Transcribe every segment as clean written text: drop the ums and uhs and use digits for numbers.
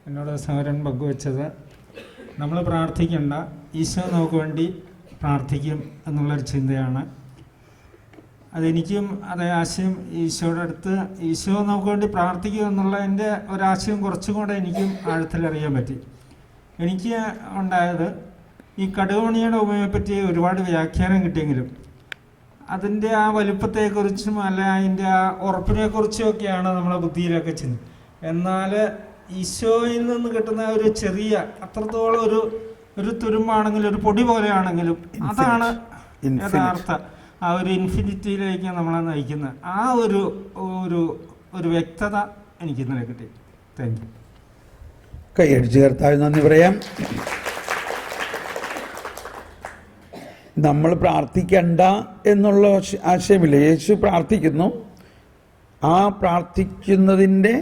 എന്നോട് സഹോദരൻ പങ്കുവച്ചത്, നമ്മൾ പ്രാർത്ഥിക്കേണ്ട, ഈശോ നമുക്ക് വേണ്ടി പ്രാർത്ഥിക്കും എന്നുള്ളൊരു ചിന്തയാണ്. അതെനിക്കും അതേ ആശയം. ഈശോയുടെ അടുത്ത് ഈശോ നമുക്ക് വേണ്ടി പ്രാർത്ഥിക്കും എന്നുള്ളതിൻ്റെ ഒരാശയം കുറച്ചും കൂടെ എനിക്കും ആഴത്തിലറിയാൻ പറ്റി. എനിക്ക് ഉണ്ടായത്, ഈ കടുകുമണിയുടെ ഉപമയെപ്പറ്റി ഒരുപാട് വ്യാഖ്യാനം കിട്ടിയെങ്കിലും അതിൻ്റെ ആ വലുപ്പത്തെക്കുറിച്ചും അല്ല അതിൻ്റെ ആ ഉറപ്പിനെക്കുറിച്ചും ഒക്കെയാണ് നമ്മളെ ബുദ്ധിയിലൊക്കെ ചിന്തി. എന്നാൽ ഈശോയിൽ നിന്ന് കിട്ടുന്ന ഒരു ചെറിയ, അത്രത്തോളം ഒരു തുരുമ്പാണെങ്കിലും ഒരു പൊടി പോലെയാണെങ്കിലും അതാണ് യഥാർത്ഥ ആ ഒരു ഇൻഫിനിറ്റിയിലേക്ക് നമ്മളെ നയിക്കുന്ന ആ ഒരു ഒരു ഒരു വ്യക്തത എനിക്ക് ഇന്നലെ കിട്ടി. Thank you. കൈയടിച്ച് ചേർത്താൽ നന്ദി പറയാം. നമ്മൾ പ്രാർത്ഥിക്കണ്ട എന്നുള്ള ആശയമില്ല. യേശു പ്രാർത്ഥിക്കുന്നു. ആ പ്രാർത്ഥിക്കുന്നതിൻ്റെ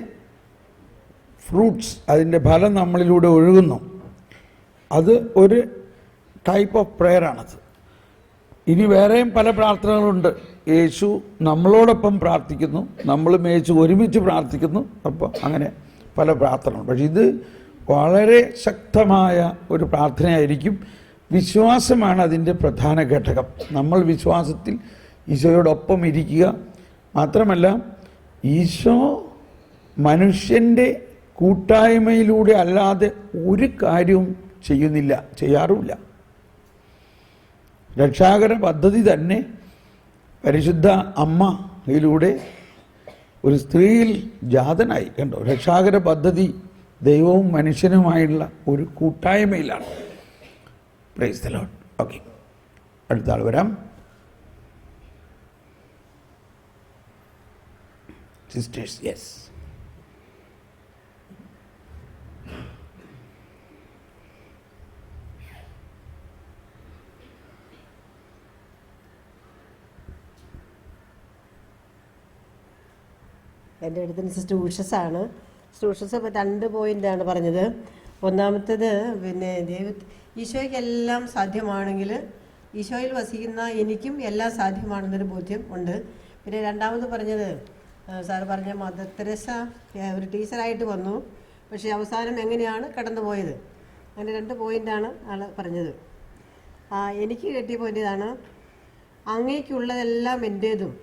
ഫ്രൂട്ട്സ്, അതിൻ്റെ ഫലം നമ്മളിലൂടെ ഒഴുകുന്നു. അത് ഒരു ടൈപ്പ് ഓഫ് പ്രെയറാണത്. ഇനി വേറെയും പല പ്രാർത്ഥനകളുണ്ട്. യേശു നമ്മളോടൊപ്പം പ്രാർത്ഥിക്കുന്നു, നമ്മളും യേശു ഒരുമിച്ച് പ്രാർത്ഥിക്കുന്നു. അപ്പോൾ അങ്ങനെ പല പ്രാർത്ഥനകളുണ്ട്. പക്ഷെ ഇത് വളരെ ശക്തമായ ഒരു പ്രാർത്ഥനയായിരിക്കും. വിശ്വാസമാണ് അതിൻ്റെ പ്രധാന ഘടകം. നമ്മൾ വിശ്വാസത്തിൽ ഈശോയോടൊപ്പം ഇരിക്കുക. മാത്രമല്ല, ഈശോ മനുഷ്യൻ്റെ കൂട്ടായ്മയിലൂടെ അല്ലാതെ ഒരു കാര്യവും ചെയ്യാറുമില്ല. രക്ഷാകര പദ്ധതി തന്നെ പരിശുദ്ധ അമ്മയിലൂടെ ഒരു സ്ത്രീയിൽ ജാതനായി. കണ്ടോ, രക്ഷാകര പദ്ധതി ദൈവവും മനുഷ്യനുമായുള്ള ഒരു കൂട്ടായ്മയിലാണ്. Praise the Lord. ഓക്കെ, അടുത്ത ആൾ വരാം. Sisters, yes. എൻ്റെ അടുത്ത് സിസ്റ്റർ ഉഷസാണ്. സിസ്റ്റർ ഉഷസ് ഇപ്പോൾ 2 പോയിൻ്റാണ് പറഞ്ഞത്. ഒന്നാമത്തേത്, പിന്നെ ഈശോയ്ക്ക് എല്ലാം സാധ്യമാണെങ്കിൽ ഈശോയിൽ വസിക്കുന്ന എനിക്കും എല്ലാം സാധ്യമാണെന്നൊരു ബോധ്യം ഉണ്ട്. പിന്നെ രണ്ടാമത് പറഞ്ഞത്, സാറ് പറഞ്ഞ മദർ തെരേസ ഒരു ടീച്ചറായിട്ട് വന്നു, പക്ഷേ അവസാനം എങ്ങനെയാണ് കടന്നു പോയത്. അങ്ങനെ 2 പോയിൻ്റാണ് ആൾ പറഞ്ഞത്. എനിക്ക് കിട്ടിയ പോയിൻ്റ് ഇതാണ്: അങ്ങേക്കുള്ളതെല്ലാം എൻ്റേതും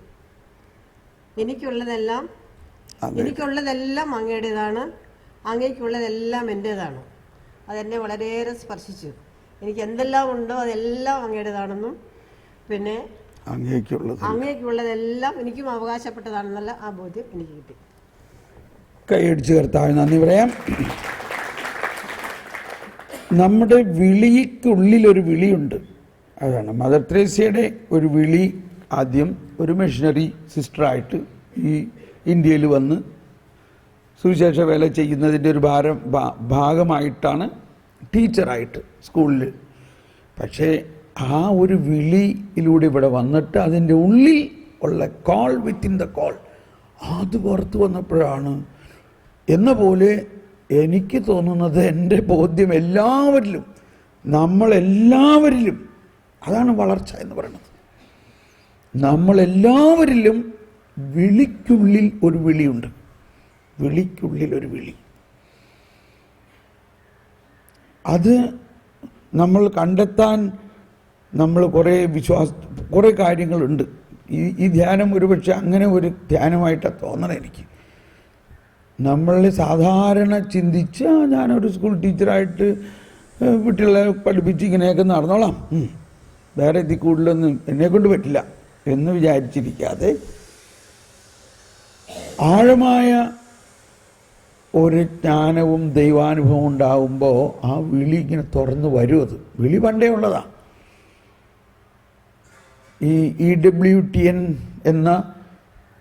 എനിക്കുള്ളതെല്ലാം അങ്ങയുടേതാണ്, അങ്ങേക്കുള്ളതെല്ലാം എൻ്റേതാണ്. അതെന്നെ വളരെയേറെ സ്പർശിച്ചു. എനിക്ക് എന്തെല്ലാം ഉണ്ടോ അതെല്ലാം അങ്ങയുടേതാണെന്നും പിന്നെ അങ്ങേക്കുള്ളതെല്ലാം എനിക്കും അവകാശപ്പെട്ടതാണെന്നുള്ള ആ ബോധ്യം എനിക്ക് കിട്ടി. കൈയടിച്ച് കർത്താവ് നന്ദി പറയാം. നമ്മുടെ വിളിക്കുള്ളിലൊരു വിളിയുണ്ട്. അതാണ് മദർ തെരേസയുടെ ഒരു വിളി. ആദ്യം ഒരു മിഷണറി സിസ്റ്ററായിട്ട് ഈ ഇന്ത്യയിൽ വന്ന് സുവിശേഷ വേല ചെയ്യുന്നതിൻ്റെ ഒരു ഭാഗമായിട്ടാണ് ടീച്ചറായിട്ട് സ്കൂളിൽ. പക്ഷേ ആ ഒരു വിളിയിലൂടെ ഇവിടെ വന്നിട്ട് അതിൻ്റെ ഉള്ളിൽ ഉള്ള കോൾ വിത്തിൻ ദ കോൾ അത് പുറത്ത് വന്നപ്പോഴാണ് എന്ന പോലെ എനിക്ക് തോന്നുന്നത്, എൻ്റെ ബോധ്യം നമ്മളെല്ലാവരിലും അതാണ് വളർച്ച എന്ന് പറയുന്നത്. നമ്മളെല്ലാവരിലും വിളിക്കുള്ളിൽ ഒരു വിളിയുണ്ട്. വിളിക്കുള്ളിൽ ഒരു വിളി. അത് നമ്മൾ കണ്ടെത്താൻ നമ്മൾ കുറേ കാര്യങ്ങളുണ്ട്. ഈ ധ്യാനം ഒരുപക്ഷെ അങ്ങനെ ഒരു ധ്യാനമായിട്ടാണ് തോന്നണം എനിക്ക്. നമ്മൾ സാധാരണ ചിന്തിച്ച് ഞാനൊരു സ്കൂൾ ടീച്ചറായിട്ട് കുട്ടികളെ പഠിപ്പിച്ച് ഇങ്ങനെയൊക്കെ നടന്നോളാം, വേറെ ഇതിൽ കൂടുതലൊന്നും എന്നെക്കൊണ്ട് പറ്റില്ല എന്ന് വിചാരിച്ചിരിക്കാതെ ആഴമായ ഒരു ജ്ഞാനവും ദൈവാനുഭവം ഉണ്ടാകുമ്പോൾ ആ വിളി ഇങ്ങനെ തുറന്നു വരും. അത് വിളി പണ്ടേ ഉള്ളതാണ്. ഈ EWTN എന്ന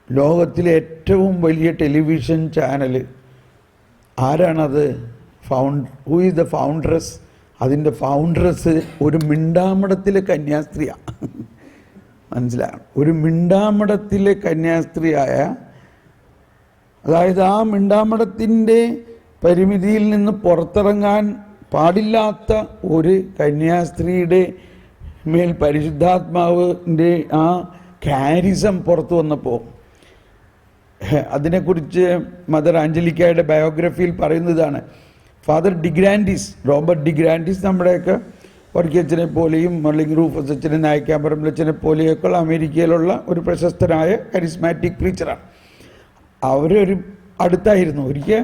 ലോകത്തിലെ ഏറ്റവും വലിയ ടെലിവിഷൻ ചാനൽ ആരാണത്? Who is the founders? അതിൻ്റെ ഫൗണ്ടറസ് ഒരു മിണ്ടാമടത്തിലെ കന്യാസ്ത്രീയാണ്. മനസ്സിലാകണം. ഒരു മിണ്ടാമടത്തിലെ കന്യാസ്ത്രീയായ, അതായത് ആ മിണ്ടാമടത്തിൻ്റെ പരിമിതിയിൽ നിന്ന് പുറത്തിറങ്ങാൻ പാടില്ലാത്ത ഒരു കന്യാസ്ത്രീയുടെ മേൽ പരിശുദ്ധാത്മാവിൻ്റെ ആ കാരിസം പുറത്തു വന്നപ്പോൾ അതിനെക്കുറിച്ച് മദർ ആഞ്ചലിക്കയുടെ ബയോഗ്രഫിയിൽ പറയുന്നതാണ്. ഫാദർ ഡിഗ്രാൻഡിസ്, റോബർട്ട് ഡിഗ്രാൻഡിസ്, നമ്മുടെയൊക്കെ വർഗീയച്ചനെ പോലെയും അല്ലെങ്കിൽ റൂഫസ് അച്ഛനെ, നായിക്കാമ്പറമ്പിലച്ഛനെ പോലെയൊക്കെയുള്ള അമേരിക്കയിലുള്ള ഒരു പ്രശസ്തനായ കരിസ്മാറ്റിക് പ്രീച്ചറാണ്. അവരൊരു അടുത്തായിരുന്നു. ഒരിക്കൽ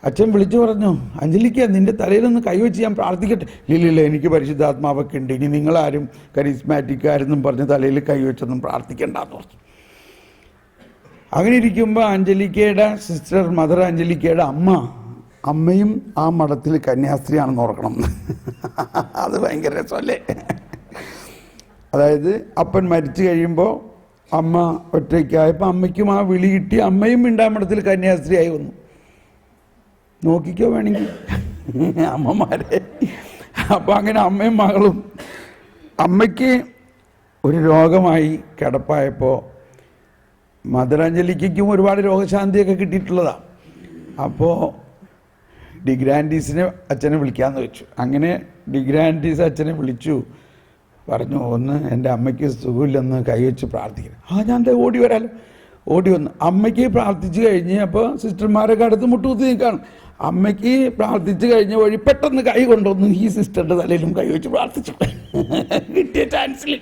അച്ഛൻ വിളിച്ചു പറഞ്ഞു, അഞ്ജലിക്ക നിൻ്റെ തലയിലൊന്ന് കൈവച്ച് ഞാൻ പ്രാർത്ഥിക്കട്ടെ. ഇല്ലില്ല, എനിക്ക് പരിശുദ്ധാത്മാവൊക്കെ ഉണ്ട്, ഇനി നിങ്ങളാരും കരിസ്മാറ്റിക്കാരെന്നും പറഞ്ഞ് തലയിൽ കൈവച്ചൊന്നും പ്രാർത്ഥിക്കേണ്ടെന്ന് പറഞ്ഞു. അങ്ങനെ ഇരിക്കുമ്പോൾ അഞ്ജലിക്കയുടെ സിസ്റ്റർ മദർ അഞ്ജലിക്കയുടെ അമ്മയും ആ മഠത്തിൽ കന്യാസ്ത്രീയാണെന്ന് ഓർക്കണം. അത് ഭയങ്കര രസമല്ലേ? അതായത് അപ്പൻ മരിച്ചു കഴിയുമ്പോൾ അമ്മ ഒറ്റയ്ക്കായപ്പോൾ അമ്മയ്ക്കും ആ വിളി കിട്ടി, അമ്മയും മിണ്ടാമഠത്തിൽ കന്യാസ്ത്രീയായി വന്നു. നോക്കിക്കോ വേണമെങ്കിൽ അമ്മമാരെ. അപ്പോൾ അങ്ങനെ അമ്മയും മകളും, അമ്മയ്ക്ക് ഒരു രോഗമായി കിടപ്പായപ്പോൾ മദർ അഞ്ജലിക്കും ഒരുപാട് രോഗശാന്തിയൊക്കെ കിട്ടിയിട്ടുള്ളതാണ്. അപ്പോൾ ഡിഗ്രാൻഡീസിനെ അച്ഛനെ വിളിക്കാമെന്ന് വെച്ചു. അങ്ങനെ ഡിഗ്രാൻഡീസ് അച്ഛനെ വിളിച്ചു, പറഞ്ഞു ഒന്ന് എൻ്റെ അമ്മയ്ക്ക് സുഖമില്ലെന്ന് കൈവച്ച് പ്രാർത്ഥിക്കണം. ഞാൻ ഓടി വരാമല്ലോ. ഓടി വന്നു അമ്മയ്ക്ക് പ്രാർത്ഥിച്ചു കഴിഞ്ഞ്, അപ്പോൾ സിസ്റ്റർമാരൊക്കെ അടുത്ത് മുട്ടുകുത്തി നിൽക്കുകയാണ്. അമ്മയ്ക്ക് പ്രാർത്ഥിച്ചു കഴിഞ്ഞ വഴി പെട്ടെന്ന് കൈ കൊണ്ടുവന്നു ഈ സിസ്റ്ററിൻ്റെ തലയിലും കൈവച്ച് പ്രാർത്ഥിച്ചു. കിട്ടിയ ചാൻസിൽ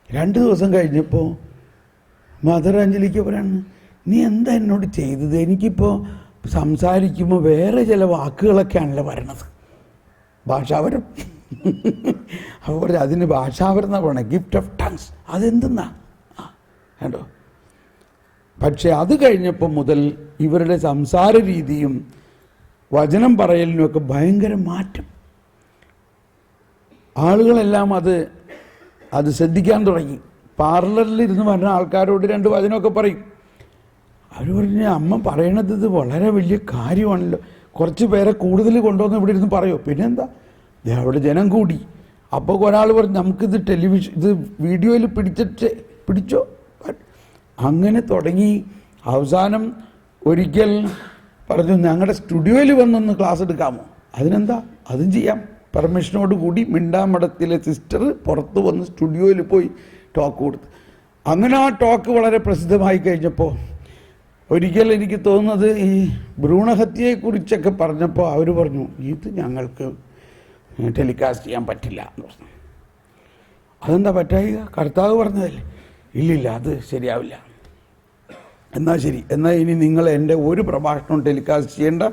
2 ദിവസം കഴിഞ്ഞപ്പോൾ മദർ അഞ്ജലിക്ക് പറയാണ്, നീ എന്താ എന്നോട് ചെയ്തത്? എനിക്കിപ്പോൾ സംസാരിക്കുമ്പോൾ വേറെ ചില വാക്കുകളൊക്കെയാണല്ലോ വരണത്, ഭാഷാപരം. അപ്പോൾ അതിന് ഭാഷാപരം എന്നാ പറയണേ, ഗിഫ്റ്റ് ഓഫ് ടങ്സ്. അതെന്തെന്നാ കേട്ടോ. പക്ഷെ അത് കഴിഞ്ഞപ്പോൾ മുതൽ ഇവരുടെ സംസാര രീതിയും വചനം പറയലിനുമൊക്കെ ഭയങ്കര മാറ്റം. ആളുകളെല്ലാം അത് ശ്രദ്ധിക്കാൻ തുടങ്ങി. പാർലറിലിരുന്ന് പറഞ്ഞ ആൾക്കാരോട് 2 വചനമൊക്കെ പറയും. അവർ പറഞ്ഞ്, അമ്മ പറയണത് ഇത് വളരെ വലിയ കാര്യമാണല്ലോ, കുറച്ച് പേരെ കൂടുതൽ കൊണ്ടുവന്ന് ഇവിടെ ഇരുന്ന് പറയോ. പിന്നെന്താ, അവിടെ ജനം കൂടി. അപ്പോൾ ഒരാൾ പറഞ്ഞു, നമുക്കിത് ഇത് വീഡിയോയിൽ പിടിച്ചോ. അങ്ങനെ തുടങ്ങി. അവസാനം ഒരിക്കൽ പറഞ്ഞു, ഞങ്ങളുടെ സ്റ്റുഡിയോയിൽ വന്നൊന്ന് ക്ലാസ് എടുക്കാമോ? അതിനെന്താ, അതും ചെയ്യാം. പെർമിഷനോട് കൂടി മിണ്ടാമഠത്തിലെ സിസ്റ്റർ പുറത്ത് വന്ന് സ്റ്റുഡിയോയിൽ പോയി ടോക്ക് കൊടുത്തു. അങ്ങനെ ആ ടോക്ക് വളരെ പ്രസിദ്ധമായി കഴിഞ്ഞപ്പോൾ ഒരിക്കൽ എനിക്ക് തോന്നുന്നത് ഈ ഭ്രൂണഹത്യയെക്കുറിച്ചൊക്കെ പറഞ്ഞപ്പോൾ അവർ പറഞ്ഞു, ഇത് ഞങ്ങൾക്ക് ടെലികാസ്റ്റ് ചെയ്യാൻ പറ്റില്ല എന്ന് പറഞ്ഞു. അതെന്താ പറ്റായിക? കർത്താവ് പറഞ്ഞതല്ലേ. ഇല്ലില്ല, അത് ശരിയാവില്ല. എന്നാൽ ശരി, എന്നാൽ ഇനി നിങ്ങൾ എൻ്റെ ഒരു പ്രഭാഷണവും ടെലികാസ്റ്റ് ചെയ്യേണ്ട,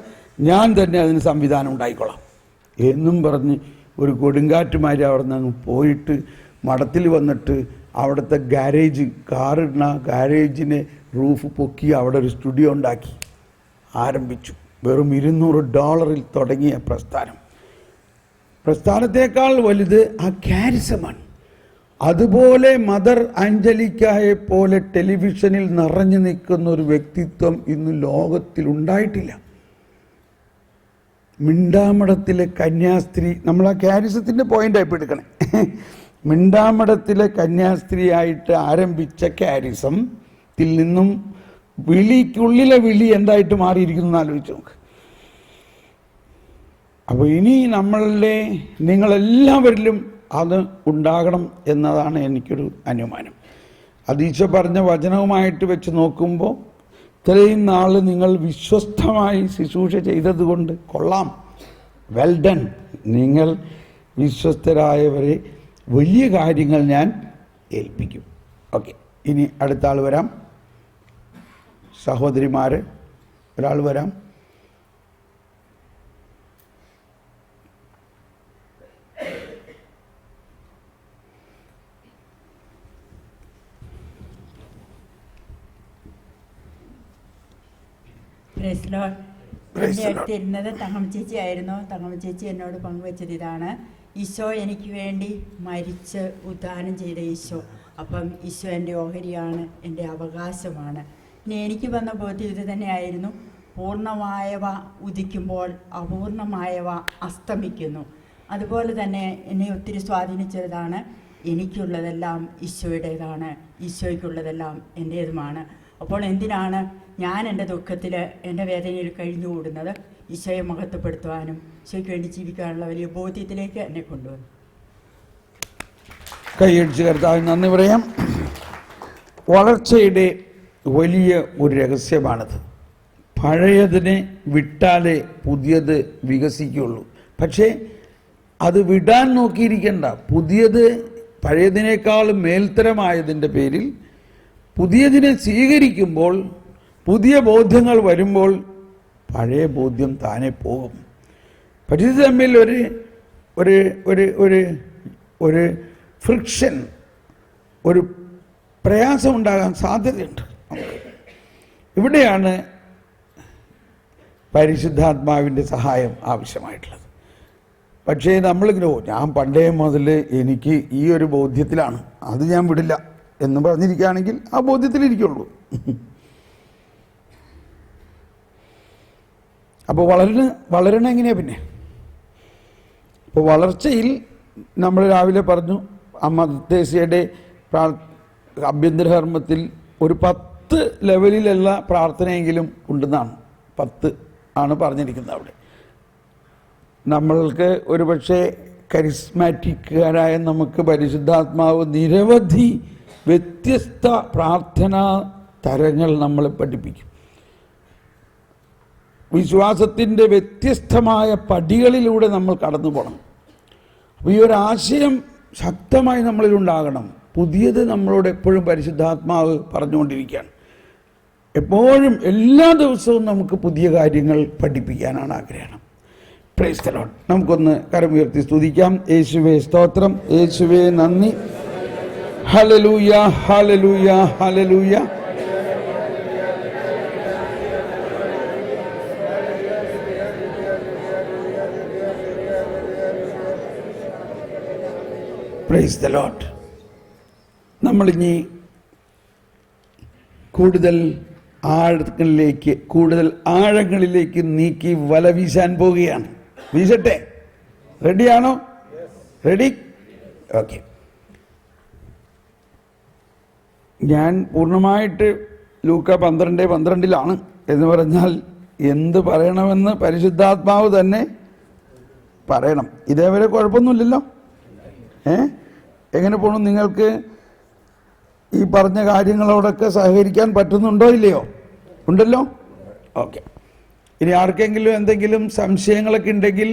ഞാൻ തന്നെ അതിന് സംവിധാനം ഉണ്ടായിക്കൊള്ളാം എന്നും പറഞ്ഞ് ഒരു കൊടുങ്കാറ്റുമാരി അവിടെ നിന്ന് അങ്ങ് പോയിട്ട് മഠത്തിൽ വന്നിട്ട് അവിടുത്തെ ഗാരേജ്, കാറിടുന്ന ഗാരേജിനെ റൂഫ് പൊക്കി അവിടെ ഒരു സ്റ്റുഡിയോ ഉണ്ടാക്കി ആരംഭിച്ചു. വെറും $200 തുടങ്ങിയ പ്രസ്ഥാനത്തേക്കാൾ വലുത് ആ കാരിസമാണ്. അതുപോലെ മദർ അഞ്ജലിക്കായെ പോലെ ടെലിവിഷനിൽ നിറഞ്ഞു നിൽക്കുന്ന ഒരു വ്യക്തിത്വം ഇന്ന് ലോകത്തിൽ ഉണ്ടായിട്ടില്ല. മിണ്ടാമഠത്തിലെ കന്യാസ്ത്രീ, നമ്മൾ ആ കാരിസത്തിൻ്റെ പോയിൻ്റായി എടുക്കണേ. മിണ്ടാമഠത്തിലെ കന്യാസ്ത്രീയായിട്ട് ആരംഭിച്ച കാരിസത്തിൽ നിന്നും വിളിക്കുള്ളിലെ വിളി എന്തായിട്ട് മാറിയിരിക്കുന്നു എന്ന് ആലോചിച്ച് നോക്ക്. അപ്പോൾ ഇനി നിങ്ങളെല്ലാവരിലും അത് ഉണ്ടാകണം എന്നതാണ് എനിക്കൊരു അനുമാനം. അത് ഈശോ പറഞ്ഞ വചനവുമായിട്ട് വെച്ച് നോക്കുമ്പോൾ ഇത്രയും നാൾ നിങ്ങൾ വിശ്വസ്തമായി ശുശ്രൂഷ ചെയ്തതുകൊണ്ട് കൊള്ളാം, വെൽ ഡൺ. നിങ്ങൾ വിശ്വസ്തരായവരെ വലിയ കാര്യങ്ങൾ ഞാൻ ഏൽപ്പിക്കും. ഓക്കെ, ഇനി അടുത്ത ആൾ വരാം. സഹോദരിമാർ ഒരാൾ വരാം. എൻ്റെ അടുത്തിരുന്നത് തങ്ങമ്മ ചേച്ചി ആയിരുന്നു. തങ്ങമ്മ ചേച്ചി എന്നോട് പങ്കുവെച്ചത് ഇതാണ്: ഈശോ എനിക്ക് വേണ്ടി മരിച്ച് ഉദ്ധാനം ചെയ്ത ഈശോ. അപ്പം ഈശോ എൻ്റെ ഓഹരിയാണ്, എൻ്റെ അവകാശമാണ്. ഇനി എനിക്ക് വന്ന ബോധ്യം ഇത് തന്നെയായിരുന്നു: പൂർണ്ണമായവ ഉദിക്കുമ്പോൾ അപൂർണമായവ അസ്തമിക്കുന്നു. അതുപോലെ തന്നെ എന്നെ ഒത്തിരി സ്വാധീനിച്ചതാണ്: എനിക്കുള്ളതെല്ലാം ഈശോയുടേതാണ്, ഈശോയ്ക്കുള്ളതെല്ലാം എൻ്റേതുമാണ്. അപ്പോൾ എന്തിനാണ് ഞാൻ എൻ്റെ ദുഃഖത്തിൽ, എൻ്റെ വേദനയിൽ കഴിഞ്ഞുകൂടുന്നത്? ഈശോയെ മഹത്വപ്പെടുത്തുവാനും ഈശോയ്ക്ക് വേണ്ടി ജീവിക്കാനുള്ള വലിയ ബോധ്യത്തിലേക്ക് എന്നെ കൊണ്ടുവന്നു. കൈയടിച്ച് കർത്താവിന് നന്ദി പറയാം. വളർച്ചയുടെ വലിയ ഒരു രഹസ്യമാണത്. പഴയതിനെ വിട്ടാലേ പുതിയത് വികസിക്കുകയുള്ളൂ. പക്ഷേ അത് വിടാൻ നോക്കിയിരിക്കണ്ട. പുതിയത് പഴയതിനേക്കാളും മേൽത്തരമായതിൻ്റെ പേരിൽ പുതിയതിനെ സ്വീകരിക്കുമ്പോൾ, പുതിയ ബോധ്യങ്ങൾ വരുമ്പോൾ പഴയ ബോധ്യം താനെ പോകും. പക്ഷേ ഇത് തമ്മിൽ ഒരു ഫ്രിക്ഷൻ, ഒരു പ്രയാസം ഉണ്ടാകാൻ സാധ്യതയുണ്ട്. ഇവിടെയാണ് പരിശുദ്ധാത്മാവിൻ്റെ സഹായം ആവശ്യമായിട്ടുള്ളത്. പക്ഷേ നമ്മളിങ്ങനെ ഞാൻ പണ്ടേ മുതൽ എനിക്ക് ഈ ഒരു ബോധ്യത്തിലാണ്, അത് ഞാൻ വിടില്ല എന്ന് പറഞ്ഞിരിക്കുകയാണെങ്കിൽ ആ ബോധ്യത്തിലിരിക്കുള്ളൂ. അപ്പോൾ വളരണം എങ്ങനെയാണ് പിന്നെ? അപ്പോൾ വളർച്ചയിൽ നമ്മൾ രാവിലെ പറഞ്ഞു, അമ്മ തെരേസയുടെ ആഭ്യന്തരകർമ്മത്തിൽ ഒരു 10 ലെവലിലുള്ള പ്രാർത്ഥനയെങ്കിലും ഉണ്ടെന്നാണ്, 10 ആണ് പറഞ്ഞിരിക്കുന്നത്. അവിടെ നമ്മൾക്ക് ഒരുപക്ഷെ കരിസ്മാറ്റിക്കാരായ നമുക്ക് പരിശുദ്ധാത്മാവ് നിരവധി വ്യത്യസ്ത പ്രാർത്ഥനാ തരങ്ങൾ നമ്മളെ പഠിപ്പിക്കും. വിശ്വാസത്തിൻ്റെ വ്യത്യസ്തമായ പടികളിലൂടെ നമ്മൾ കടന്നു പോകണം. അപ്പോൾ ഈ ഒരു ആശയം ശക്തമായി നമ്മളിലുണ്ടാകണം. പുതിയത് നമ്മളോട് എപ്പോഴും പരിശുദ്ധാത്മാവ് പറഞ്ഞുകൊണ്ടിരിക്കുകയാണ്. എപ്പോഴും എല്ലാ ദിവസവും നമുക്ക് പുതിയ കാര്യങ്ങൾ പഠിപ്പിക്കാനാണ് ആഗ്രഹം. Price the Lord. നമുക്കൊന്ന് കരമുയർത്തി സ്തുതിക്കാം. യേശുവേ സ്തോത്രം, യേശുവേ നന്ദി. Hallelujah, hallelujah, hallelujah. Price the Lord. നമ്മളിനി കൂടുതൽ ആഴങ്ങളിലേക്ക് നീക്കി വല വീശാൻ പോവുകയാണ്. വീശട്ടെ? റെഡിയാണോ? റെഡി? ഓക്കെ. ഞാൻ പൂർണ്ണമായിട്ട് ലൂക്ക 12:12 എന്ന് പറഞ്ഞാൽ എന്ത് പറയണമെന്ന് പരിശുദ്ധാത്മാവ് തന്നെ പറയണം. ഇതേവരെ കുഴപ്പമൊന്നുമില്ലല്ലോ. എങ്ങനെ പോകണം? നിങ്ങൾക്ക് ഈ പറഞ്ഞ കാര്യങ്ങളോടൊക്കെ സഹകരിക്കാൻ പറ്റുന്നുണ്ടോ ഇല്ലയോ? ഉണ്ടല്ലോ. ഓക്കെ. ഇനി ആർക്കെങ്കിലും എന്തെങ്കിലും സംശയങ്ങളൊക്കെ ഉണ്ടെങ്കിൽ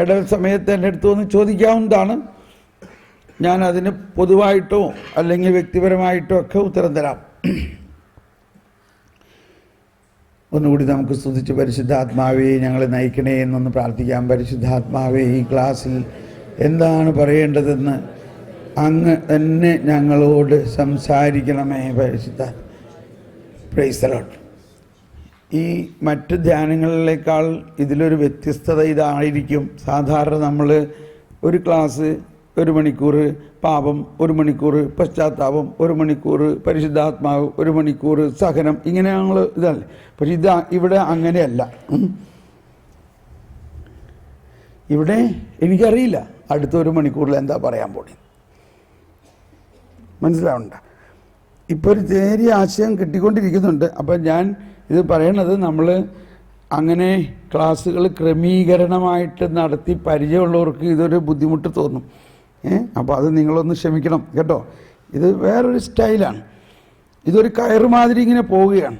ഇടവ സമയത്ത് എൻ്റെ അടുത്ത് വന്ന് ചോദിക്കാവുന്നതാണ്. ഞാൻ അതിന് പൊതുവായിട്ടോ അല്ലെങ്കിൽ വ്യക്തിപരമായിട്ടോ ഒക്കെ ഉത്തരം തരാം. ഒന്നുകൂടി നമുക്ക് സ്തുതിച്ച് പരിശുദ്ധാത്മാവേ ഞങ്ങളെ നയിക്കണേ എന്നൊന്ന് പ്രാർത്ഥിക്കാം. പരിശുദ്ധാത്മാവേ, ഈ ക്ലാസ്സിൽ എന്താണ് പറയേണ്ടതെന്ന് അങ്ങ് തന്നെ ഞങ്ങളോട് സംസാരിക്കണമേ പരിശുദ്ധ. Price the Lord. ഈ മറ്റ് ധ്യാനങ്ങളിലേക്കാൾ ഇതിലൊരു വ്യത്യസ്തത ഇതായിരിക്കും. സാധാരണ നമ്മൾ ഒരു ക്ലാസ് 1 മണിക്കൂർ, പാപം 1 മണിക്കൂർ, പശ്ചാത്താപം 1 മണിക്കൂർ, പരിശുദ്ധാത്മാവ് 1 മണിക്കൂർ, സഹനം, ഇങ്ങനെ ഞങ്ങൾ ഇതല്ലേ. പക്ഷെ ഇവിടെ അങ്ങനെയല്ല. ഇവിടെ എനിക്കറിയില്ല അടുത്ത 1 മണിക്കൂറിൽ എന്താ പറയാൻ പോണേ. മനസ്സിലാവണ്ട? ഇപ്പോൾ ഒരു നേരിയ ആശയം കിട്ടിക്കൊണ്ടിരിക്കുന്നുണ്ട്. അപ്പം ഞാൻ ഇത് പറയണത്, നമ്മൾ അങ്ങനെ ക്ലാസ്സുകൾ ക്രമീകരണമായിട്ട് നടത്തി പരിചയമുള്ളവർക്ക് ഇതൊരു ബുദ്ധിമുട്ട് തോന്നും. അപ്പോൾ അത് നിങ്ങളൊന്ന് ക്ഷമിക്കണം കേട്ടോ. ഇത് വേറൊരു സ്റ്റൈലാണ്. ഇതൊരു കയറ് മാതിരി ഇങ്ങനെ പോവുകയാണ്.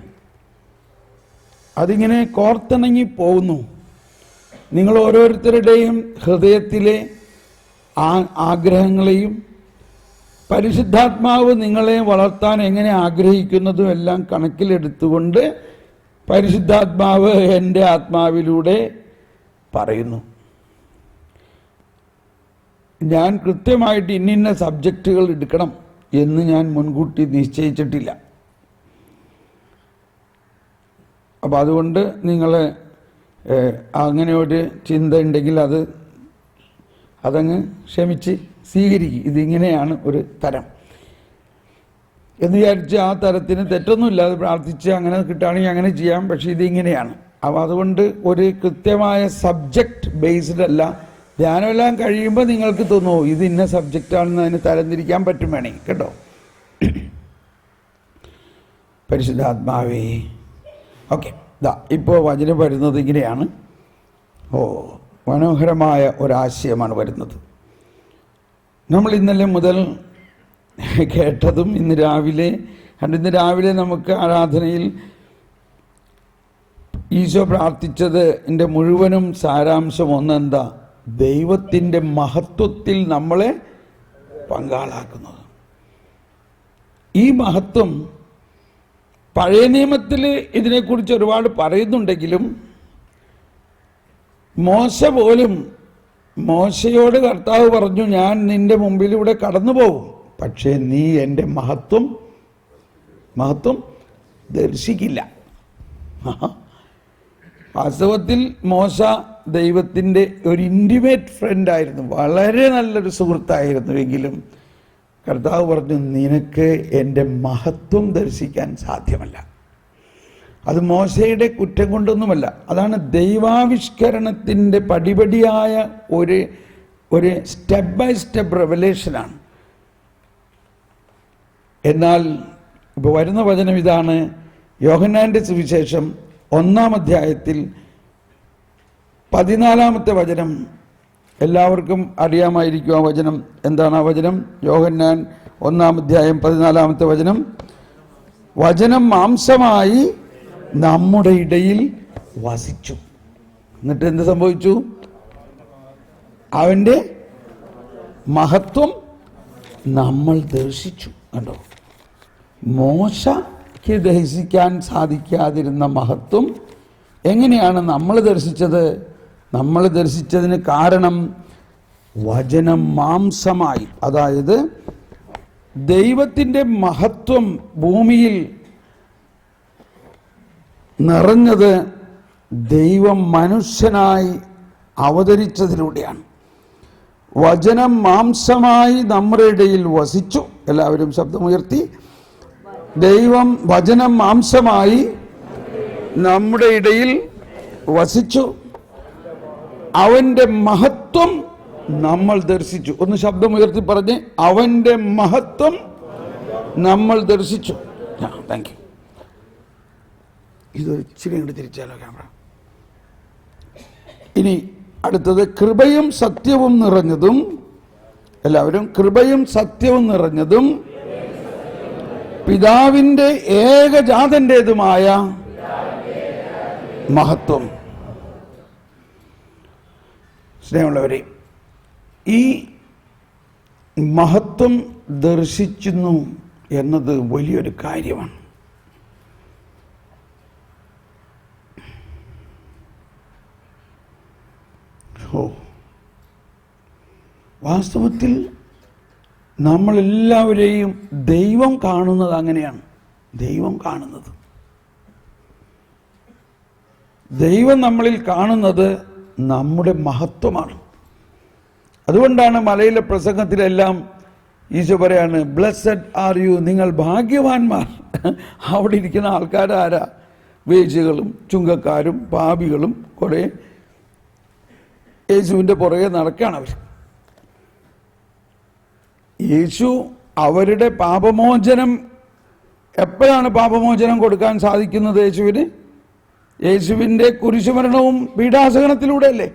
അതിങ്ങനെ കോർത്തിണങ്ങി പോകുന്നു. നിങ്ങൾ ഓരോരുത്തരുടെയും ഹൃദയത്തിലെ ആഗ്രഹങ്ങളെയും പരിശുദ്ധാത്മാവ് നിങ്ങളെ വളർത്താൻ എങ്ങനെ ആഗ്രഹിക്കുന്നതും എല്ലാം കണക്കിലെടുത്തുകൊണ്ട് പരിശുദ്ധാത്മാവ് എൻ്റെ ആത്മാവിലൂടെ പറയുന്നു. ഞാൻ കൃത്യമായിട്ട് ഇന്ന സബ്ജക്റ്റുകൾ എടുക്കണം എന്ന് ഞാൻ മുൻകൂട്ടി നിശ്ചയിച്ചിട്ടില്ല. അപ്പം അതുകൊണ്ട് നിങ്ങൾ അങ്ങനെ ഒരു ചിന്ത ഉണ്ടെങ്കിൽ അതങ്ങ് ക്ഷമിച്ച് സ്വീകരിക്കും. ഇതിങ്ങനെയാണ് ഒരു തരം എന്ന് വിചാരിച്ച് ആ തരത്തിന് തെറ്റൊന്നുമില്ല. അത് പ്രാർത്ഥിച്ച് അങ്ങനെ കിട്ടുകയാണെങ്കിൽ അങ്ങനെ ചെയ്യാം. പക്ഷേ ഇതിങ്ങനെയാണ്. അപ്പോൾ അതുകൊണ്ട് ഒരു കൃത്യമായ സബ്ജക്റ്റ് ബേസ്ഡ് അല്ല. ധ്യാനമെല്ലാം കഴിയുമ്പോൾ നിങ്ങൾക്ക് തോന്നുമോ ഇത് ഇന്ന സബ്ജക്റ്റാണെന്ന് അതിന് തരംതിരിക്കാൻ പറ്റും വേണമെങ്കിൽ കേട്ടോ. പരിശുദ്ധാത്മാവേ. ഓക്കെ. ഇപ്പോൾ വചനം വരുന്നത് ഇങ്ങനെയാണ്. മനോഹരമായ ഒരാശയമാണ് വരുന്നത്. നമ്മൾ ഇന്നലെ മുതൽ കേട്ടതും ഇന്ന് രാവിലെ കാരണം ഇന്ന് രാവിലെ നമുക്ക് ആരാധനയിൽ ഈശോ പ്രാർത്ഥിച്ചത് എൻ്റെ മുഴുവനും സാരാംശം ഒന്നെന്താ? ദൈവത്തിൻ്റെ മഹത്വത്തിൽ നമ്മളെ പങ്കാളാക്കുന്നത്. ഈ മഹത്വം പഴയ നിയമത്തിൽ ഇതിനെക്കുറിച്ച് ഒരുപാട് പറയുന്നുണ്ടെങ്കിലും മോശയോട് കർത്താവ് പറഞ്ഞു, ഞാൻ നിന്റെ മുമ്പിലൂടെ കടന്നു പോകും, പക്ഷേ നീ എൻ്റെ മഹത്വം ദർശിക്കില്ല. വാസ്തവത്തിൽ മോശ ദൈവത്തിൻ്റെ ഒരു ഇൻറ്റിമേറ്റ് ഫ്രണ്ടായിരുന്നു, വളരെ നല്ലൊരു സുഹൃത്തായിരുന്നുവെങ്കിലും കർത്താവ് പറഞ്ഞു, നിനക്ക് എൻ്റെ മഹത്വം ദർശിക്കാൻ സാധ്യമല്ല. അത് മോശയുടെ കുറ്റം കൊണ്ടൊന്നുമല്ല. അതാണ് ദൈവാവിഷ്കരണത്തിൻ്റെ പടിപടിയായ ഒരു സ്റ്റെപ്പ് ബൈ സ്റ്റെപ്പ് റെവലേഷനാണ്. എന്നാൽ ഇപ്പോൾ വരുന്ന വചനം ഇതാണ്. യോഹന്നാൻ്റെ സുവിശേഷം 1-ാം അധ്യായത്തിൽ 14-ാമത്തെ വചനം. എല്ലാവർക്കും അറിയാമായിരിക്കും ആ വചനം. എന്താണ് ആ വചനം? യോഹന്നാൻ 1-ാം അധ്യായം 14-ാമത്തെ വചനം. വചനം മാംസമായി നമ്മുടെ ഇടയിൽ വസിച്ചു. എന്നിട്ട് എന്ത് സംഭവിച്ചു? അവൻ്റെ മഹത്വം നമ്മൾ ദർശിച്ചു. കണ്ടോ? മോശയ്ക്ക് ദർശിക്കാൻ സാധിക്കാതിരുന്ന മഹത്വം എങ്ങനെയാണ് നമ്മൾ ദർശിച്ചത്? നമ്മൾ ദർശിച്ചതിന് കാരണം വചനം മാംസമായി, അതായത് ദൈവത്തിൻ്റെ മഹത്വം ഭൂമിയിൽ നിറഞ്ഞത് ദൈവം മനുഷ്യനായി അവതരിച്ചതിലൂടെയാണ്. വചനം മാംസമായി നമ്മുടെ ഇടയിൽ വസിച്ചു. എല്ലാവരും ശബ്ദമുയർത്തി. വചനം മാംസമായി നമ്മുടെ ഇടയിൽ വസിച്ചു, അവൻ്റെ മഹത്വം നമ്മൾ ദർശിച്ചു. ഒന്ന് ശബ്ദമുയർത്തി പറഞ്ഞ്, അവൻ്റെ മഹത്വം നമ്മൾ ദർശിച്ചു. Thank you. ഇതൊരു ഇച്ചിരി കണ്ട് തിരിച്ചാലോ ക്യാമറ. ഇനി അടുത്തത്, കൃപയും സത്യവും നിറഞ്ഞതും. എല്ലാവരും, കൃപയും സത്യവും നിറഞ്ഞതും പിതാവിൻ്റെ ഏകജാതൻ്റേതുമായ മഹത്വം. സ്നേഹമുള്ളവരെ, ഈ മഹത്വം ദർശിക്കുന്നു എന്നത് വലിയൊരു കാര്യമാണ്. വാസ്തവത്തിൽ നമ്മളെല്ലാവരെയും ദൈവം കാണുന്നത് അങ്ങനെയാണ്. ദൈവം നമ്മളിൽ കാണുന്നത് നമ്മുടെ മഹത്വമാണ്. അതുകൊണ്ടാണ് മലയിലെ പ്രസംഗത്തിലെല്ലാം ഈശോ പറയാണ്, ബ്ലെസ്സഡ് ആർ യു, നിങ്ങൾ ഭാഗ്യവാന്മാർ. അവിടെ ഇരിക്കുന്ന ആൾക്കാരാരാ? വേശ്യകളും ചുങ്കക്കാരും പാപികളും കുറേ യേശുവിൻ്റെ പുറകെ നടക്കുകയാണ് അവർ. യേശു അവരുടെ പാപമോചനം, എപ്പോഴാണ് പാപമോചനം കൊടുക്കാൻ സാധിക്കുന്നത് യേശുവിന്? യേശുവിൻ്റെ കുരിശുമരണവും പീഡാസഹനത്തിലൂടെ അല്ലേ?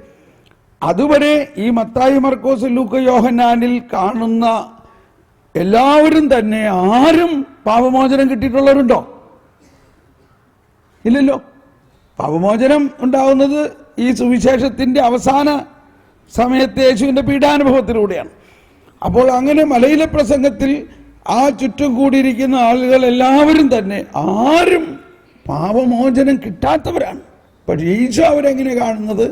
അതുവരെ ഈ മത്തായി, മർക്കോസ്, ലൂക്ക, യോഹന്നാനിൽ കാണുന്ന എല്ലാവരും തന്നെ ആരും പാപമോചനം കിട്ടിയിട്ടുള്ളവരുണ്ടോ? ഇല്ലല്ലോ. പാപമോചനം ഉണ്ടാവുന്നത് ഈ സുവിശേഷത്തിൻ്റെ അവസാന സമയത്ത് യേശുവിൻ്റെ പീഡാനുഭവത്തിലൂടെയാണ്. അപ്പോൾ അങ്ങനെ മലയിലെ പ്രസംഗത്തിൽ ആ ചുറ്റും കൂടിയിരിക്കുന്ന ആളുകൾ എല്ലാവരും തന്നെ ആരും പാപമോചനം കിട്ടാത്തവരാണ്. പക്ഷേ ഈശോ അവരെങ്ങനെ കാണുന്നത്?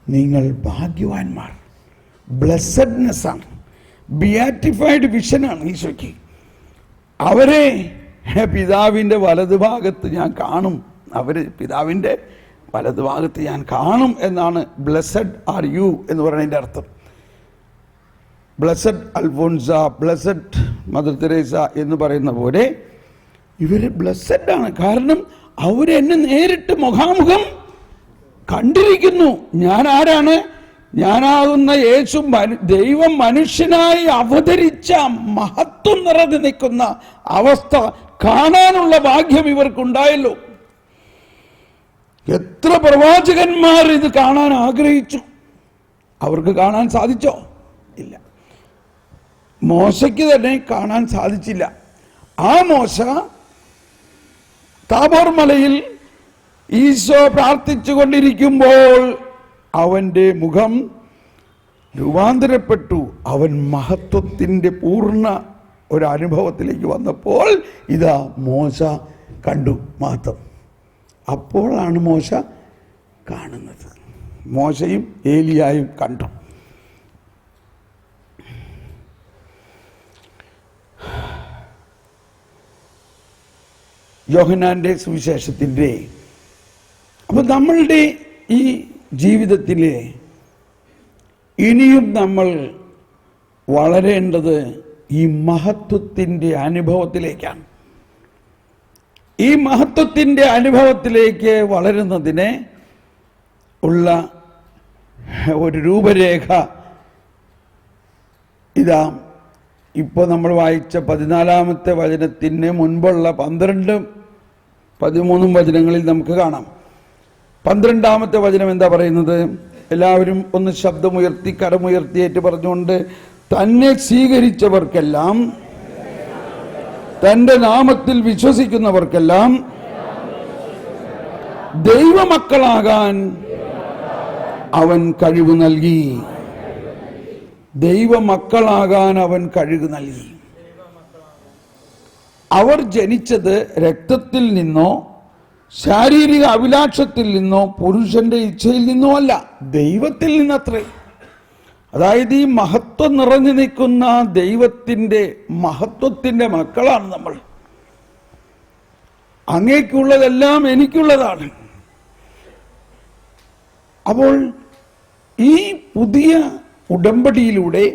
നിങ്ങൾ ഭാഗ്യവാന്മാർ, ബ്ലെസ്സഡ്നെസ് ആണ്, ബിയാറ്റിഫൈഡ് വിഷനാണ് ഈശോയ്ക്ക്. അവരെ പിതാവിൻ്റെ വലതുഭാഗത്ത് ഞാൻ കാണും, പിതാവിൻ്റെ വലതുഭാഗത്ത് ഞാൻ കാണും എന്നാണ് ബ്ലെസ്സഡ് ആർ യു എന്ന് പറയുന്നതിൻ്റെ അർത്ഥം. Blessed Alphonsa, blessed Mother Teresa എന്ന് പറയുന്ന പോലെ ഇവർ ബ്ലെസ്സഡ് ആണ്. കാരണം അവരെന്നെ നേരിട്ട് മുഖാമുഖം കണ്ടിരിക്കുന്നു. ഞാൻ ആരാണ്? ഞാനാകുന്ന യേശു ദൈവം മനുഷ്യനായി അവതരിച്ച മഹത്വം നിറഞ്ഞു നിൽക്കുന്ന അവസ്ഥ കാണാനുള്ള ഭാഗ്യം ഇവർക്കുണ്ടായല്ലോ. എത്ര പ്രവാചകന്മാർ ഇത് കാണാൻ ആഗ്രഹിച്ചു, അവർക്ക് കാണാൻ സാധിച്ചോ? ഇല്ല. മോശയ്ക്ക് തന്നെ കാണാൻ സാധിച്ചില്ല. ആ മോശ താബോർ മലയിൽ ഈശോ പ്രാർത്ഥിച്ചു കൊണ്ടിരിക്കുമ്പോൾ അവന്റെ മുഖം രൂപാന്തരപ്പെട്ടു. അവൻ മഹത്വത്തിൻ്റെ പൂർണ്ണ ഒരു അനുഭവത്തിലേക്ക് വന്നപ്പോൾ ഇതാ മോശ കണ്ടു മഹത്വം. അപ്പോഴാണ് മോശ കാണുന്നത്. മോശയും ഏലിയായും കണ്ടു. യോഹന്നാന്റെ സുവിശേഷത്തിൻ്റെ അപ്പോൾ നമ്മളുടെ ഈ ജീവിതത്തിലെ ഇനിയും നമ്മൾ വളരേണ്ടത് ഈ മഹത്വത്തിൻ്റെ അനുഭവത്തിലേക്കാണ്. ഈ മഹത്വത്തിൻ്റെ അനുഭവത്തിലേക്ക് വളരുന്നതിന് ഉള്ള ഒരു രൂപരേഖ ഇതാ ഇപ്പോൾ നമ്മൾ വായിച്ച 14-ാമത്തെ വചനത്തിന് മുൻപുള്ള 12, 13 വചനങ്ങളിൽ നമുക്ക് കാണാം. 12-ാമത്തെ വചനം എന്താ പറയുന്നത്? എല്ലാവരും ഒന്ന് ശബ്ദമുയർത്തി കരമുയർത്തിയേറ്റ് പറഞ്ഞുകൊണ്ട്, തന്നെ സ്വീകരിച്ചവർക്കെല്ലാം, തൻ്റെ നാമത്തിൽ വിശ്വസിക്കുന്നവർക്കെല്ലാം ദൈവമക്കളാകാൻ അവൻ കഴിവ് നൽകി. ദൈവമക്കളാകാൻ അവൻ കഴിവ് നൽകി. അവർ ജനിച്ചത് രക്തത്തിൽ നിന്നോ ശാരീരിക അഭിലാഷത്തിൽ നിന്നോ പുരുഷന്റെ ഇച്ഛയിൽ നിന്നോ അല്ല, ദൈവത്തിൽ നിന്നത്രേ. അതായത് ഈ മഹത്വം നിറഞ്ഞു നിൽക്കുന്ന ദൈവത്തിൻ്റെ മഹത്വത്തിൻ്റെ മക്കളാണ് നമ്മൾ. അങ്ങേക്കുള്ളതെല്ലാം എനിക്കുള്ളതാണ്. അപ്പോൾ ഈ പുതിയ ഉടമ്പടിയിലൂടെ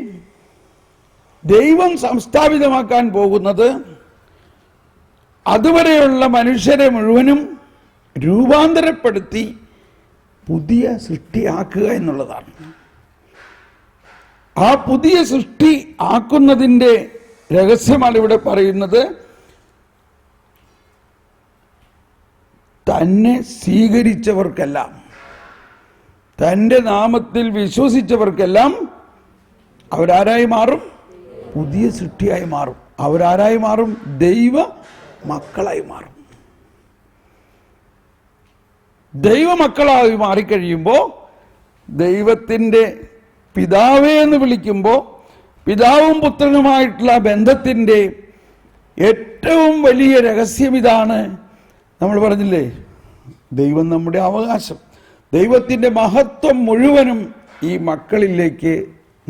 ദൈവം സംസ്ഥാപിതമാക്കാൻ പോകുന്നത് അതുവരെയുള്ള മനുഷ്യരെ മുഴുവനും രൂപാന്തരപ്പെടുത്തി പുതിയ സൃഷ്ടിയാക്കുക എന്നുള്ളതാണ്. ആ പുതിയ സൃഷ്ടി ആക്കുന്നതിൻ്റെ രഹസ്യമാണ് ഇവിടെ പറയുന്നത്. തന്നെ സ്വീകരിച്ചവർക്കെല്ലാം, തൻ്റെ നാമത്തിൽ വിശ്വസിച്ചവർക്കെല്ലാം അവരാരായി മാറും? പുതിയ സൃഷ്ടിയായി മാറും. അവരാരായി മാറും? ദൈവ മക്കളായി മാറും. ദൈവമക്കളായി മാറിക്കഴിയുമ്പോൾ ദൈവത്തിൻ്റെ പിതാവേ എന്ന് വിളിക്കുമ്പോൾ പിതാവും പുത്രനുമായിട്ടുള്ള ബന്ധത്തിൻ്റെ ഏറ്റവും വലിയ രഹസ്യം ഇതാണ്. നമ്മൾ പറഞ്ഞില്ലേ, ദൈവം നമ്മുടെ അവകാശം. ദൈവത്തിൻ്റെ മഹത്വം മുഴുവനും ഈ മക്കളിലേക്ക്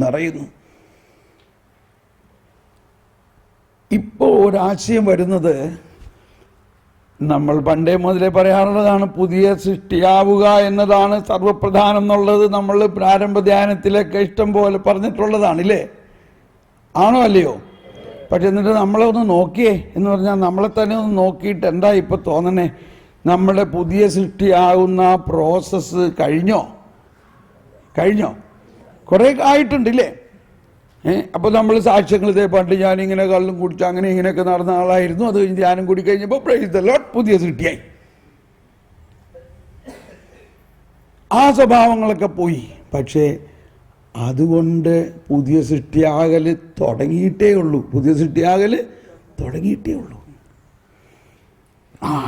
നിറയുന്നു. ഇപ്പോൾ ഒരാശയം വരുന്നത്, നമ്മൾ പണ്ടേ മുതലേ പറയാറുള്ളതാണ്, പുതിയ സൃഷ്ടിയാവുക എന്നതാണ് സർവപ്രധാനം എന്നുള്ളത് നമ്മൾ പ്രാരംഭ ധ്യാനത്തിലൊക്കെ ഇഷ്ടം പോലെ പറഞ്ഞിട്ടുള്ളതാണില്ലേ? ആണോ അല്ലയോ? പക്ഷെ എന്നിട്ട് നമ്മളെ ഒന്ന് നോക്കിയേ എന്ന് പറഞ്ഞാൽ നമ്മളെ തന്നെ ഒന്ന് നോക്കിയിട്ട് എന്താ ഇപ്പോൾ തോന്നണേ? നമ്മുടെ പുതിയ സൃഷ്ടിയാകുന്ന പ്രോസസ്സ് കഴിഞ്ഞോ? കുറേ ആയിട്ടുണ്ടില്ലേ? അപ്പോൾ നമ്മൾ സാക്ഷ്യങ്ങൾ ഇതേ പണ്ട് ഞാനിങ്ങനെ കള്ളും കുടിച്ച് അങ്ങനെ ഇങ്ങനെയൊക്കെ നടന്ന ആളായിരുന്നു. അത് കഴിഞ്ഞ് ധ്യാനം കൂടി കഴിഞ്ഞപ്പോൾ പ്രൈസ് ദി ലോർഡ് പുതിയ സൃഷ്ടിയായി. ആ സ്വഭാവങ്ങളൊക്കെ പോയി. പക്ഷേ അതുകൊണ്ട് പുതിയ സൃഷ്ടിയാകൽ തുടങ്ങിയിട്ടേ ഉള്ളൂ.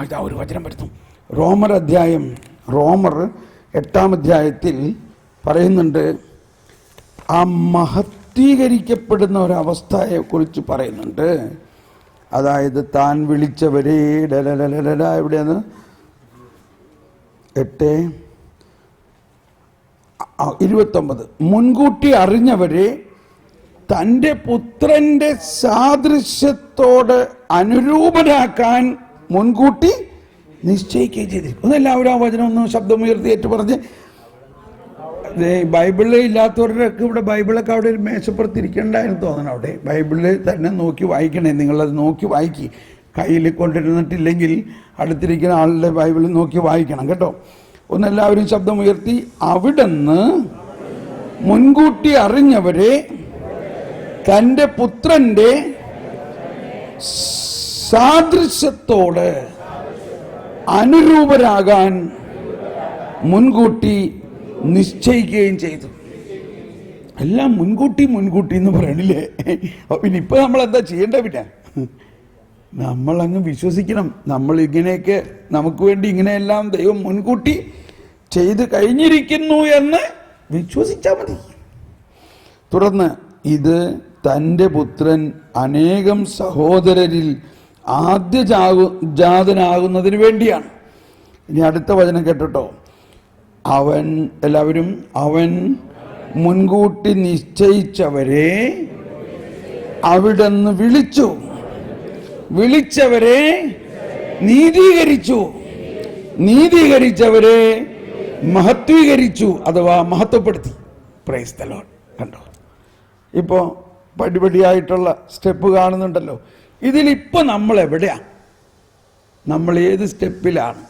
ഇതാ ഒരു വചനം വരുന്നു. റോമർ 8-ാം അധ്യായത്തിൽ പറയുന്നുണ്ട്. ആ മഹത്വീകരിക്കപ്പെടുന്ന ഒരവസ്ഥയെ കുറിച്ച് പറയുന്നുണ്ട്. അതായത് താൻ വിളിച്ചവരെ എവിടെയാണ് 8:29 മുൻകൂട്ടി അറിഞ്ഞവരെ തൻ്റെ പുത്രന്റെ സാദൃശ്യത്തോട് അനുരൂപനാക്കാൻ മുൻകൂട്ടി നിശ്ചയിക്കുകയും ചെയ്തിരിക്കും. ഒന്നെല്ലാവരും ആ വചനം ഒന്ന് ശബ്ദമുയർത്തിയേറ്റ് പറഞ്ഞ്. ബൈബിളിൽ ഇല്ലാത്തവരൊക്കെ ഇവിടെ ബൈബിളൊക്കെ അവിടെ ഒരു മേശപ്പുറത്തിരിക്കണ്ടായിരുന്നു തോന്നണം. അവിടെ ബൈബിളിൽ തന്നെ നോക്കി വായിക്കണേ. നിങ്ങളത് നോക്കി വായിക്കി. കയ്യിൽ കൊണ്ടിരുന്നിട്ടില്ലെങ്കിൽ അടുത്തിരിക്കുന്ന ആളുടെ ബൈബിളിൽ നോക്കി വായിക്കണം കേട്ടോ. ഒന്നെല്ലാവരും ശബ്ദമുയർത്തി. അവിടുന്ന് മുൻകൂട്ടി അറിഞ്ഞവരെ തൻ്റെ പുത്രന്റെ സാദൃശ്യത്തോട് അനുരൂപരാകാൻ മുൻകൂട്ടി നിശ്ചയിക്കുകയും ചെയ്തു. എല്ലാം മുൻകൂട്ടി എന്ന് പറയണില്ലേ? പിന്നെ ഇപ്പൊ നമ്മൾ എന്താ ചെയ്യേണ്ട? പിന്നെ നമ്മളങ്ങ് വിശ്വസിക്കണം. നമ്മൾ ഇങ്ങനെയൊക്കെ നമുക്ക് വേണ്ടി ഇങ്ങനെയെല്ലാം ദൈവം മുൻകൂട്ടി ചെയ്ത് കഴിഞ്ഞിരിക്കുന്നു എന്ന് വിശ്വസിച്ചാൽ മതി. തുടർന്ന് ഇത് തൻ്റെ പുത്രൻ അനേകം സഹോദരരിൽ ജാതനാകുന്നതിന് വേണ്ടിയാണ്. ഇനി അടുത്ത വചനം കേട്ടോ. അവൻ എല്ലാവരും അവൻ മുൻകൂട്ടി നിശ്ചയിച്ചവരെ അവിടുന്ന് വിളിച്ചവരെ നീതീകരിച്ചു, നീതീകരിച്ചവരെ മഹത്വീകരിച്ചു, അഥവാ മഹത്വപ്പെടുത്തി. Price the Lord. കണ്ടോ, ഇപ്പോൾ പടിപടിയായിട്ടുള്ള സ്റ്റെപ്പ് കാണുന്നുണ്ടല്ലോ. ഇതിലിപ്പോൾ നമ്മൾ എവിടെയാ? നമ്മൾ ഏത് സ്റ്റെപ്പിലാണ്?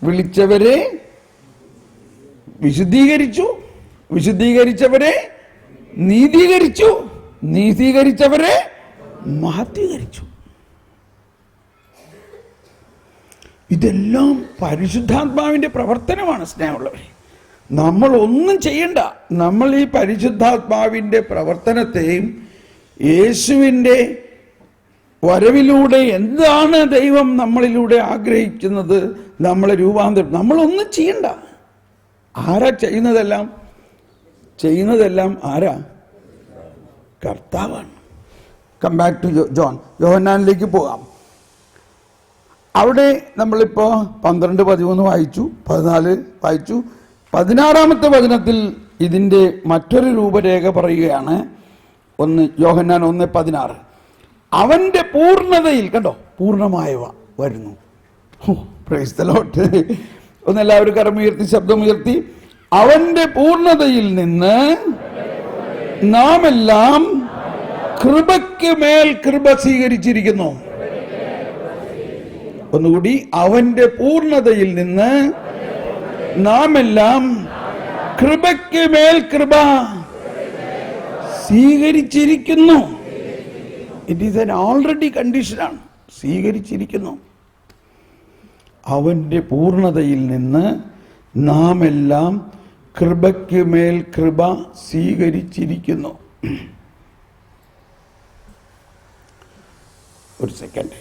വിളിച്ചവരെ വിശുദ്ധീകരിച്ചു, വിശുദ്ധീകരിച്ചവരെ നീതീകരിച്ചു, നീതീകരിച്ചവരെ മഹത്വീകരിച്ചു. ഇതെല്ലാം പരിശുദ്ധാത്മാവിൻ്റെ പ്രവർത്തനമാണ് സ്നേഹമുള്ളവരെ. നമ്മൾ ഒന്നും ചെയ്യണ്ട. നമ്മൾ ഈ പരിശുദ്ധാത്മാവിൻ്റെ പ്രവർത്തനത്തെയും യേശുവിൻ്റെ വരവിലൂടെ എന്താണ് ദൈവം നമ്മളിലൂടെ ആഗ്രഹിക്കുന്നത്, നമ്മളെ രൂപാന്തരം, നമ്മളൊന്നും ചെയ്യണ്ട. ആരാ ചെയ്യുന്നതെല്ലാം ആരാ? കർത്താവാണ്. Come back to John. യോഹന്നാനിലേക്ക് പോകാം. അവിടെ നമ്മളിപ്പോൾ 12, 13 വായിച്ചു, 14 വായിച്ചു. 16-ാമത്തെ വചനത്തിൽ ഇതിൻ്റെ മറ്റൊരു രൂപരേഖ പറയുകയാണ്. യോഹന്നാൻ 1:16. അവൻ്റെ പൂർണ്ണതയിൽ, കണ്ടോ, പൂർണ്ണമായവ വരുന്നു. Praise the Lord. ഒന്നെല്ലാവരും കരമുയർത്തി ശബ്ദമുയർത്തി. അവൻ്റെ പൂർണ്ണതയിൽ നിന്ന് നാം എല്ലാം കൃപയ്ക്ക് മേൽ കൃപ സ്വീകരിച്ചിരിക്കുന്നു. ഒന്നുകൂടി. അവൻ്റെ പൂർണ്ണതയിൽ നിന്ന് നാം എല്ലാം കൃപയ്ക്ക് മേൽ കൃപ സ്വീകരിച്ചിരിക്കുന്നു. ഇറ്റ് ഈസ് എൻ ഓൾറെഡി കണ്ടീഷനാണ്. സ്വീകരിച്ചിരിക്കുന്നു. അവൻ്റെ പൂർണ്ണതയിൽ നിന്ന് നാം എല്ലാം കൃപയ്ക്ക് മേൽ കൃപ സ്വീകരിച്ചിരിക്കുന്നു. ഒരു സെക്കൻഡ്.